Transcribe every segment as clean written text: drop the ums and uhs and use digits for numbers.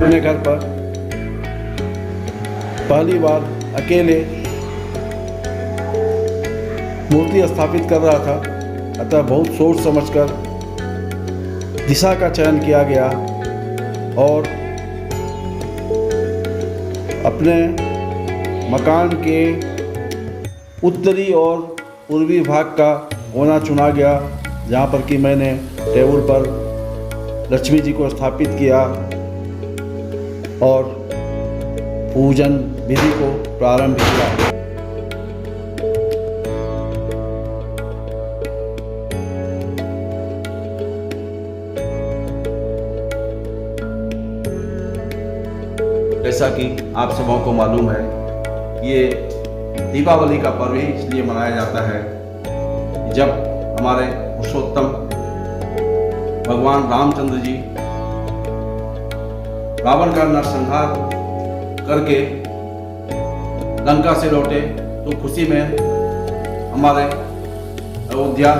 अपने घर पर पहली बार अकेले मूर्ति स्थापित कर रहा था, अतः बहुत सोच समझकर दिशा का चयन किया गया और अपने मकान के उत्तरी और पूर्वी भाग का कोना चुना गया, जहाँ पर कि मैंने टेबल पर लक्ष्मी जी को स्थापित किया और पूजन विधि को प्रारंभ किया। जैसा कि आप सबों को मालूम है, ये दीपावली का पर्व ही इसलिए मनाया जाता है जब हमारे पुरुषोत्तम भगवान रामचंद्र जी रावण का नरसंहार करके लंका से लौटे, तो खुशी में हमारे अयोध्या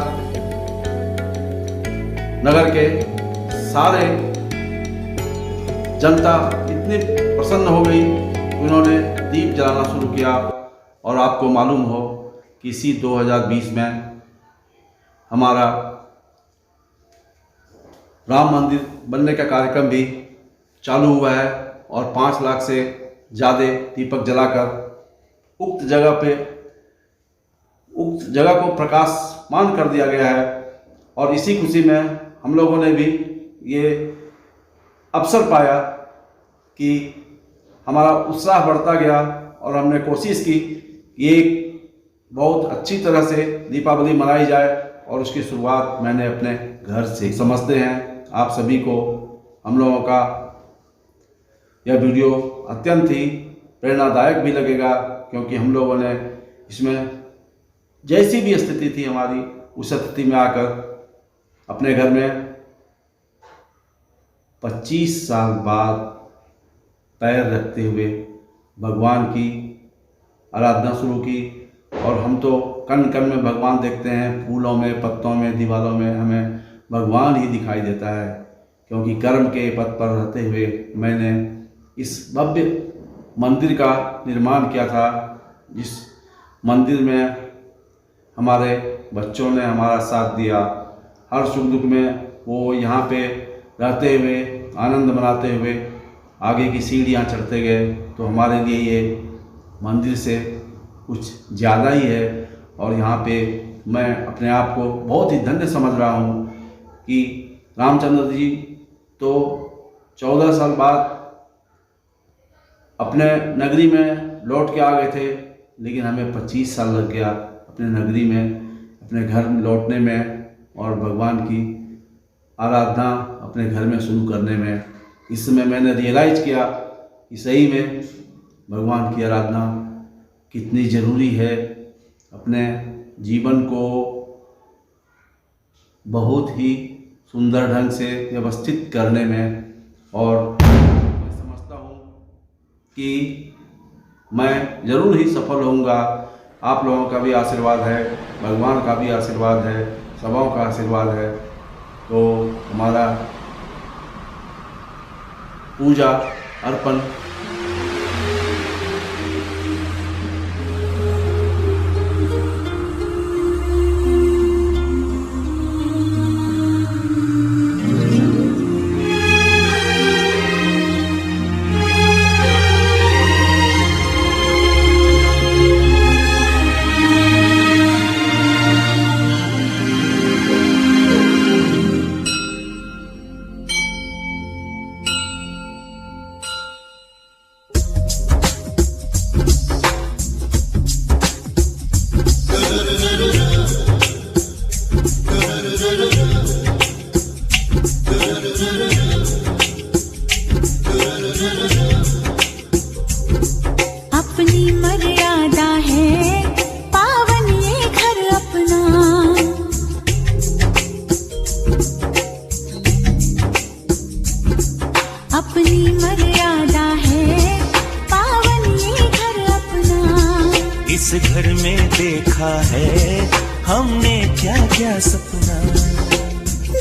नगर के सारे जनता इतनी प्रसन्न हो गई, उन्होंने दीप जलाना शुरू किया। और आपको मालूम हो कि इसी 2020 में हमारा राम मंदिर बनने का कार्यक्रम भी चालू हुआ है और 5 लाख से ज़्यादा दीपक जलाकर उक्त जगह को प्रकाशमान कर दिया गया है। और इसी खुशी में हम लोगों ने भी ये अवसर पाया कि हमारा उत्साह बढ़ता गया और हमने कोशिश की कि एक बहुत अच्छी तरह से दीपावली मनाई जाए, और उसकी शुरुआत मैंने अपने घर से। समझते हैं आप सभी को हम लोगों का यह वीडियो अत्यंत ही प्रेरणादायक भी लगेगा, क्योंकि हम लोगों ने इसमें जैसी भी स्थिति थी हमारी, उस स्थिति में आकर अपने घर में 25 साल बाद पैर रखते हुए भगवान की आराधना शुरू की। और हम तो कण कण में भगवान देखते हैं, फूलों में, पत्तों में, दीवारों में हमें भगवान ही दिखाई देता है, क्योंकि कर्म के पथ पर रहते हुए मैंने इस भव्य मंदिर का निर्माण किया था, जिस मंदिर में हमारे बच्चों ने हमारा साथ दिया। हर सुख दुख में वो यहाँ पे रहते हुए, आनंद मनाते हुए आगे की सीढ़ियाँ चढ़ते गए। तो हमारे लिए ये मंदिर से कुछ ज़्यादा ही है, और यहाँ पे मैं अपने आप को बहुत ही धन्य समझ रहा हूँ कि रामचंद्र जी तो 14 साल बाद अपने नगरी में लौट के आ गए थे, लेकिन हमें 25 साल लग गया अपने नगरी में, अपने घर में लौटने में और भगवान की आराधना अपने घर में शुरू करने में। इस समय मैंने रियलाइज़ किया कि सही में भगवान की आराधना कितनी ज़रूरी है अपने जीवन को बहुत ही सुंदर ढंग से व्यवस्थित करने में। और मैं समझता हूँ कि मैं ज़रूर ही सफल होऊंगा। आप लोगों का भी आशीर्वाद है, भगवान का भी आशीर्वाद है, सबों का आशीर्वाद है। तो हमारा पूजा अर्पण इस घर में देखा है हमने क्या क्या सपना,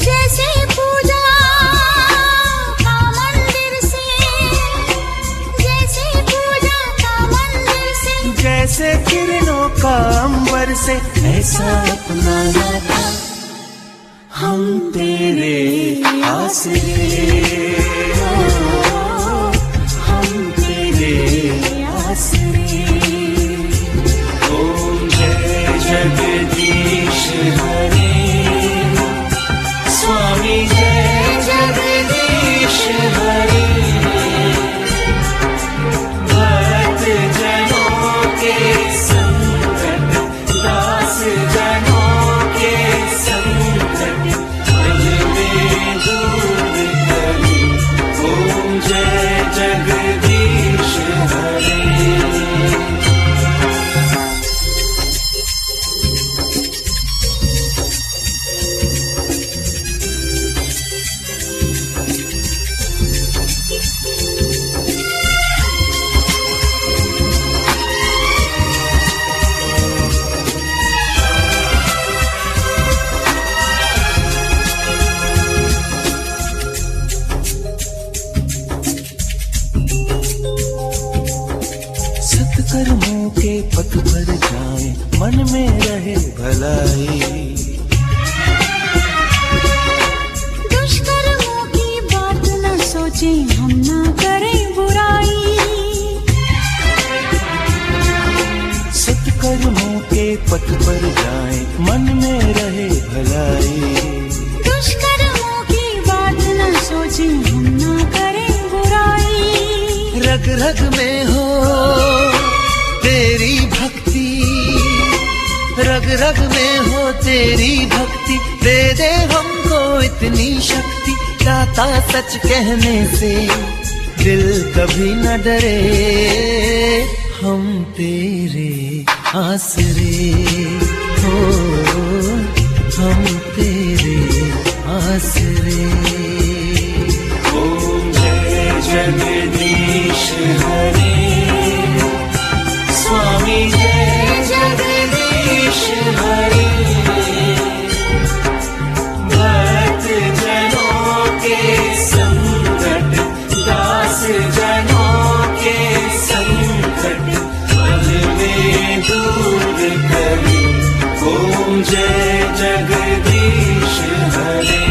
जैसे पूजा का मंदिर से से ऐसा अपना था, हम तेरे आसरे, हम तेरे आसरे। ओम जय जगदीश हरे, स्वामी जय जगदीश हरे। भक्त जनों के संकट, दास जनों के संकट पल में दूर करी। ओम जय जगदीश हरे। सत्कर्मों के पथ पर जाएं, मन में रहे भलाई। दुष्कर्मों की बात न सोचें, हम न करें बुराई। सत्कर्मों के पथ पर जाएं, मन में रहे भलाई। दुष्कर्मों की बात न सोचें, हम न करें बुराई। रग रग में हो तेरी भक्ति, रग रग में हो तेरी भक्ति। दे दे हमको इतनी शक्ति, दाता सच कहने से दिल कभी न डरे। हम तेरे आसरे हो, हम तेरे आसरे। ओम जय जगदीश हरे, स्वामी जय जगदीश हरे। भक्त जनों के संकट, दास जनों के संकट पल में दूर करी। ओम जय जगदीश हरे।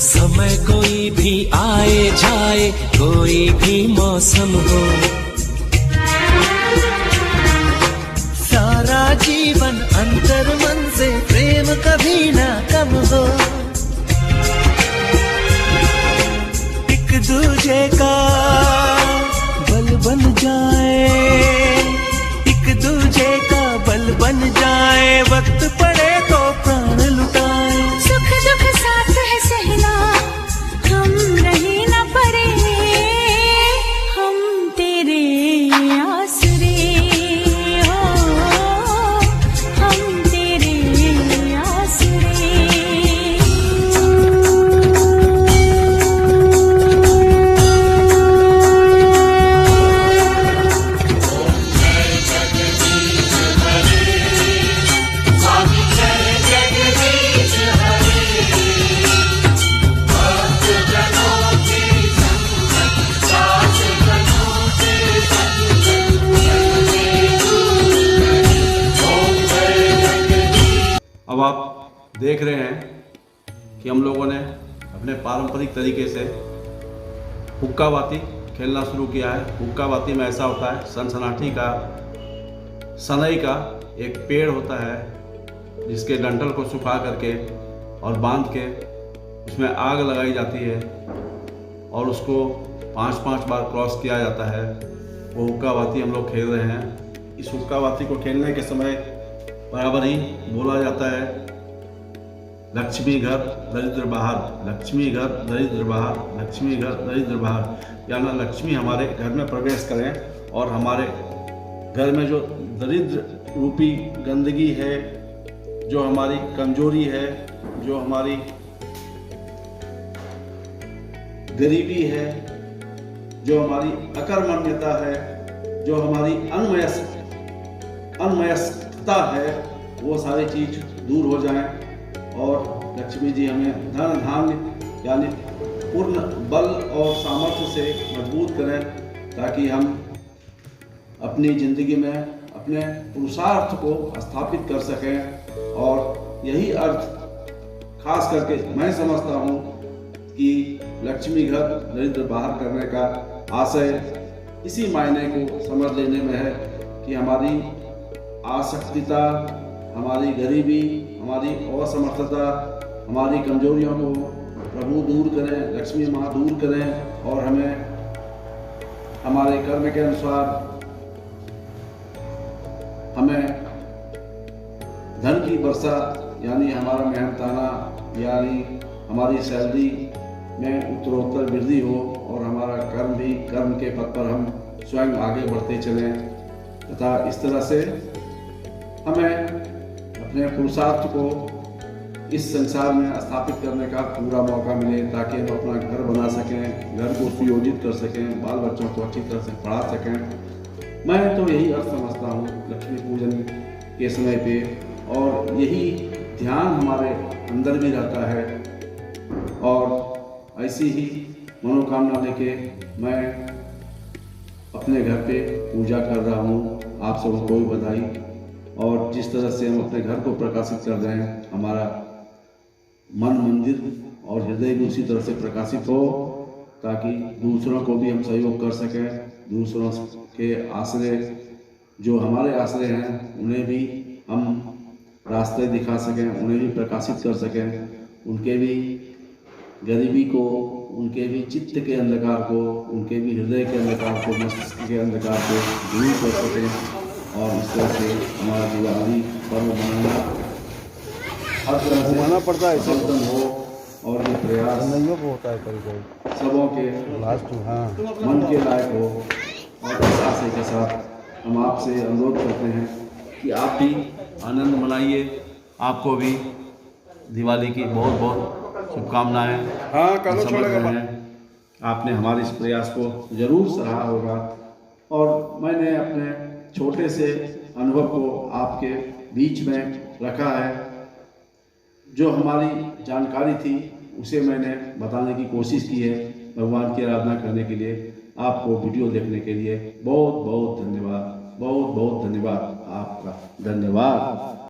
समय कोई भी आए जाए, कोई भी मौसम हो, सारा जीवन अंतर मन से प्रेम कभी ना कम हो। एक दूजे का बल बन जाए, एक दूजे का बल बन जाए। वक्त पड़े तो प्राण लुटाए। सुख दुख साथ है सहना, हम रहे न परे। हम तेरे आसरे हो, हम तेरे आसरे। अब आप देख रहे हैं कि हम लोगों ने अपने पारंपरिक तरीके से हुक्का बाती खेलना शुरू किया है। हुक्का बाती में ऐसा होता है, सनसनाटी का सनई का एक पेड़ होता है, जिसके डंठल को सुखा करके और बांध के उसमें आग लगाई जाती है और उसको 5-5 बार क्रॉस किया जाता है। वो हुक्का बाती हम लोग खेल रहे हैं। इस हुक्का बाती को खेलने के समय बराबर ही बोला जाता है, लक्ष्मी घर दरिद्र बाहर, लक्ष्मी घर दरिद्र बाहर, लक्ष्मी घर दरिद्र बाहर। यानी लक्ष्मी हमारे घर में प्रवेश करें और हमारे घर में जो दरिद्र रूपी गंदगी है, जो हमारी कमजोरी है, जो हमारी गरीबी है, जो हमारी अकर्मण्यता है, जो हमारी अनमयस्कता है, वो सारी चीज़ दूर हो जाएं और लक्ष्मी जी हमें धन धान्य यानी पूर्ण बल और सामर्थ्य से मजबूत करें, ताकि हम अपनी ज़िंदगी में अपने पुरुषार्थ को स्थापित कर सकें। और यही अर्थ खास करके मैं समझता हूँ कि लक्ष्मी घर दरिद्र बाहर करने का आशय इसी मायने को समझ लेने में है कि हमारी आसक्तिता, हमारी गरीबी, हमारी असमर्थता, हमारी कमजोरियों को प्रभु दूर करें, लक्ष्मी माँ दूर करें और हमें हमारे कर्म के अनुसार हमें धन की वर्षा यानी हमारा मेहनताना यानी हमारी सैलरी में उत्तरोत्तर वृद्धि हो और हमारा कर्म के पथ पर हम स्वयं आगे बढ़ते चलें, तथा इस तरह से हमें अपने पुरुषार्थ को इस संसार में स्थापित करने का पूरा मौका मिले, ताकि हम अपना घर बना सकें, घर को सुयोजित कर सकें, बाल बच्चों को अच्छी तरह से पढ़ा सकें। मैं तो यही अर्थ समझता हूँ लक्ष्मी पूजन के समय पे, और यही ध्यान हमारे अंदर भी रहता है। और ऐसी ही मनोकामना लेके मैं अपने घर पे पूजा कर रहा हूँ। आप सबको भी बधाई। और जिस तरह से हम अपने घर को प्रकाशित कर रहे हैं, हमारा मन, मंदिर और हृदय भी उसी तरह से प्रकाशित हो, ताकि दूसरों को भी हम सहयोग कर सकें, दूसरों के आश्रय जो हमारे आश्रय हैं उन्हें भी हम रास्ते दिखा सकें, उन्हें भी प्रकाशित कर सकें, उनके भी गरीबी को, उनके भी चित्त के अंधकार को, उनके भी हृदय के अंधकार को, मस्तिष्क के अंधकार को दूर कर सकें। और इस तरह से हमारा दिवाली पर्व मनाना हर तरह से मनाना पड़ता है, संपन्न हो और ये प्रयास नहीं होता है कभी सबों के मन के लायक हो। और इस आशय के साथ हम आपसे अनुरोध करते हैं कि आप भी आनंद मनाइए। आपको भी दिवाली की बहुत बहुत शुभकामनाएं। समझ रहे हैं आपने हमारे इस प्रयास को जरूर सराहा होगा, और मैंने अपने छोटे से अनुभव को आपके बीच में रखा है। जो हमारी जानकारी थी उसे मैंने बताने की कोशिश की है। भगवान की आराधना करने के लिए, आपको वीडियो देखने के लिए बहुत बहुत धन्यवाद, बहुत बहुत धन्यवाद। आपका धन्यवाद।